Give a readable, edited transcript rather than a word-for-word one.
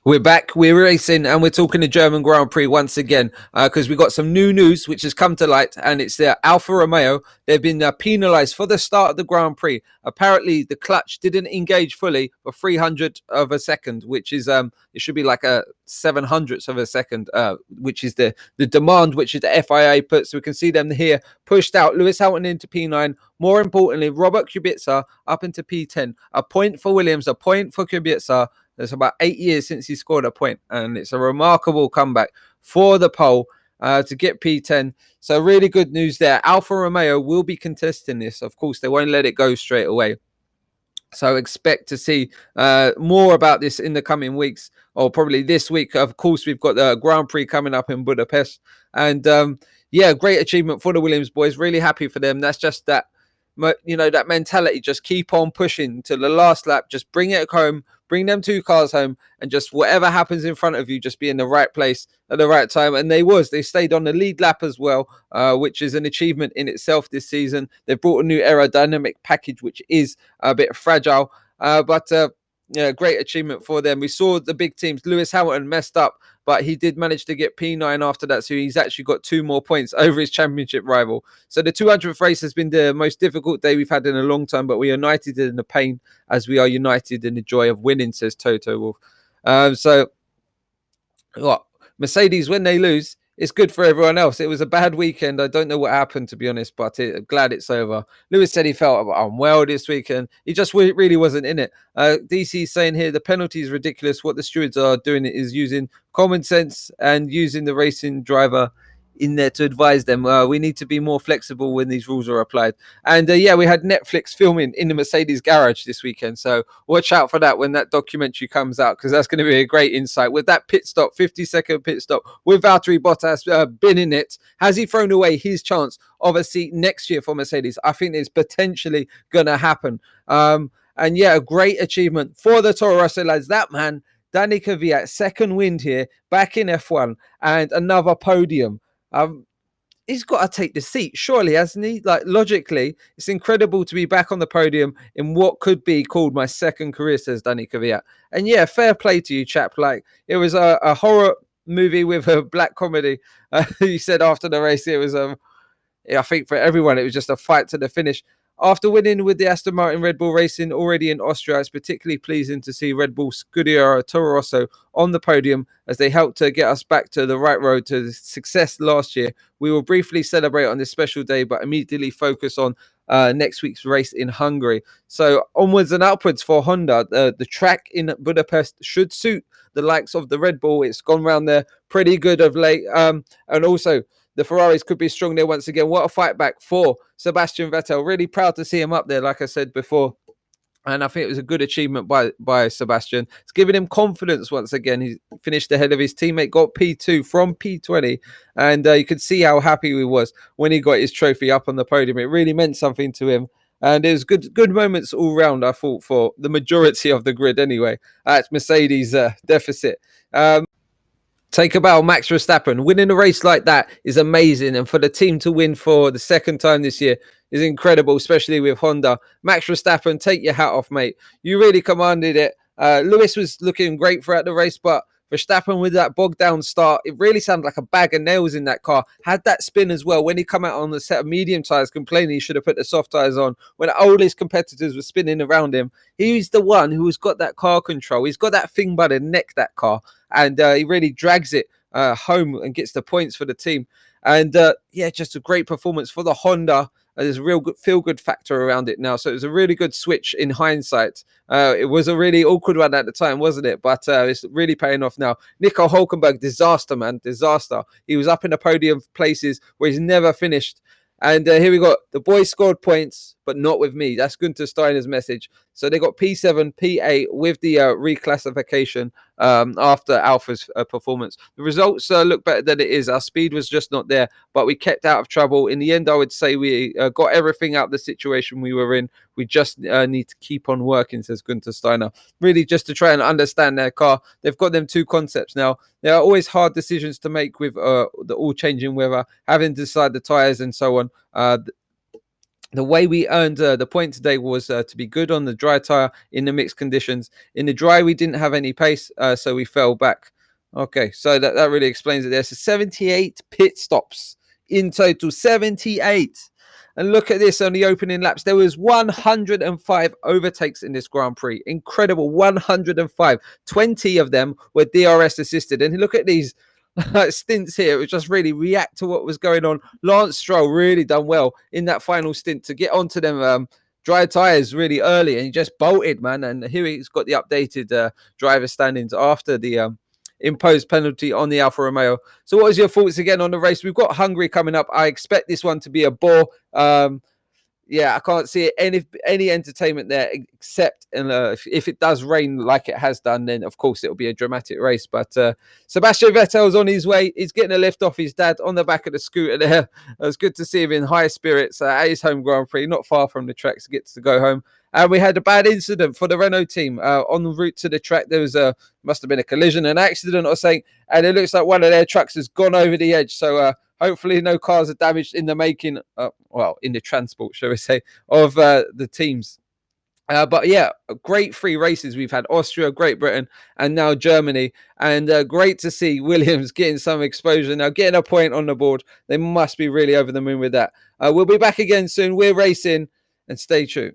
We're back, we're racing, and we're talking the German Grand Prix once again because we got some new news which has come to light, and it's the Alfa Romeo. They've been penalised for the start of the Grand Prix. Apparently, the clutch didn't engage fully for 300 of a second, which is it should be like a 700th of a second, which is the demand which is the FIA puts. So we can see them here pushed out. Lewis Hamilton into P9. More importantly, Robert Kubica up into P10. A point for Williams, a point for Kubica. It's about 8 years since he scored a point, and it's a remarkable comeback for the pole to get P10. So really good news there. Alfa Romeo will be contesting this. Of course, they won't let it go straight away. So expect to see more about this in the coming weeks, or probably this week. Of course, we've got the Grand Prix coming up in Budapest. And yeah, great achievement for the Williams boys. Really happy for them. That's just that, that mentality. Just keep on pushing to the last lap. Just bring it home. Bring them 2 cars home, and just whatever happens in front of you, just be in the right place at the right time. And they stayed on the lead lap as well, which is an achievement in itself this season. They've brought a new aerodynamic package, which is a bit fragile, but yeah, great achievement for them. We saw the big teams. Lewis Hamilton messed up, but he did manage to get P9 after that, so he's actually got 2 more points over his championship rival. So the 200th race has been the most difficult day we've had in a long time, but we are united in the pain as we are united in the joy of winning, says Toto Wolff. So what? Mercedes, when they lose, it's good for everyone else. It was a bad weekend. I don't know what happened, to be honest, but glad it's over. Lewis said he felt unwell this weekend. He just really wasn't in it. DC saying here, the penalty is ridiculous. What the stewards are doing is using common sense and using the racing driver in there to advise them. We need to be more flexible when these rules are applied. And yeah, we had Netflix filming in the Mercedes garage this weekend, so watch out for that when that documentary comes out, because that's going to be a great insight. With that pit stop, 50-second pit stop with Valtteri Bottas been in it, has he thrown away his chance of a seat next year for Mercedes? I think it's potentially going to happen. And yeah, a great achievement for the Toro Rosso lads. That man, Danny Kvyat, second win here, back in F1, and another podium. He's got to take the seat, surely, hasn't he? Like, logically, it's incredible to be back on the podium in what could be called my second career, says Danny Kvyat. And yeah, fair play to you, chap. Like, it was a horror movie with a black comedy. He said after the race, it was I think for everyone, it was just a fight to the finish. After winning with the Aston Martin Red Bull Racing already in Austria, it's particularly pleasing to see Red Bull Scuderia Toro Rosso on the podium as they helped to get us back to the right road to success last year. We will briefly celebrate on this special day, but immediately focus on next week's race in Hungary. So onwards and upwards for Honda. The track in Budapest should suit the likes of the Red Bull. It's gone round there pretty good of late. And also, the Ferraris could be strong there once again. What a fight back for Sebastian Vettel. Really proud to see him up there, like I said before. And I think it was a good achievement by Sebastian. It's giving him confidence once again. He finished ahead of his teammate, got P2 from P20. And you could see how happy he was when he got his trophy up on the podium. It really meant something to him. And it was good moments all round, I thought, for the majority of the grid anyway. It's Mercedes' deficit. Take a bow, Max Verstappen. Winning a race like that is amazing. And for the team to win for the second time this year is incredible, especially with Honda. Max Verstappen, take your hat off, mate. You really commanded it. Lewis was looking great throughout the race, but Verstappen with that bogged down start, it really sounded like a bag of nails in that car. Had that spin as well. When he come out on the set of medium tyres complaining he should have put the soft tyres on, when all his competitors were spinning around him, he's the one who's got that car control. He's got that thing by the neck, that car. And he really drags it home and gets the points for the team. And yeah, just a great performance for the Honda. There's a real good feel-good factor around it now. So it was a really good switch in hindsight. It was a really awkward one at the time, wasn't it? But it's really paying off now. Nico Hülkenberg, disaster, man. Disaster. He was up in the podium places where he's never finished. And here we got the boys scored points, but not with me. That's Gunther Steiner's message. So they got P7, P8 with the reclassification after Alfa's performance. The results look better than it is. Our speed was just not there, but we kept out of trouble. In the end, I would say we got everything out of the situation we were in. We just need to keep on working, says Gunther Steiner. Really just to try and understand their car. They've got them 2 concepts now. There are always hard decisions to make with the all-changing weather, having to decide the tyres and so on. The way we earned the point today was to be good on the dry tire in the mixed conditions. In the dry, we didn't have any pace, so we fell back. Okay, so that really explains it there. So 78 pit stops in total, 78. And look at this on the opening laps. There was 105 overtakes in this Grand Prix. Incredible, 105. 20 of them were DRS assisted. And look at these stints here. It was just really react to what was going on. Lance Stroll really done well in that final stint to get onto them dry tires really early, and he just bolted, man. And here he's got the updated driver standings after the imposed penalty on the Alfa Romeo. So what was your thoughts again on the race? We've got Hungary coming up. I expect this one to be a bore. Yeah, I can't see any entertainment there, except if it does rain like it has done, then of course it'll be a dramatic race. But Sebastian Vettel's on his way. He's getting a lift off his dad on the back of the scooter there. It was good to see him in high spirits at his home Grand Prix, not far from the track, so gets to go home. And we had a bad incident for the Renault team on the route to the track. There was must have been a collision, an accident or something, and it looks like one of their trucks has gone over the edge. So hopefully no cars are damaged in the making, in the transport, shall we say, of the teams. But yeah, great 3 races we've had: Austria, Great Britain, and now Germany. And great to see Williams getting some exposure now, getting a point on the board. They must be really over the moon with that. We'll be back again soon. We're racing, and stay true.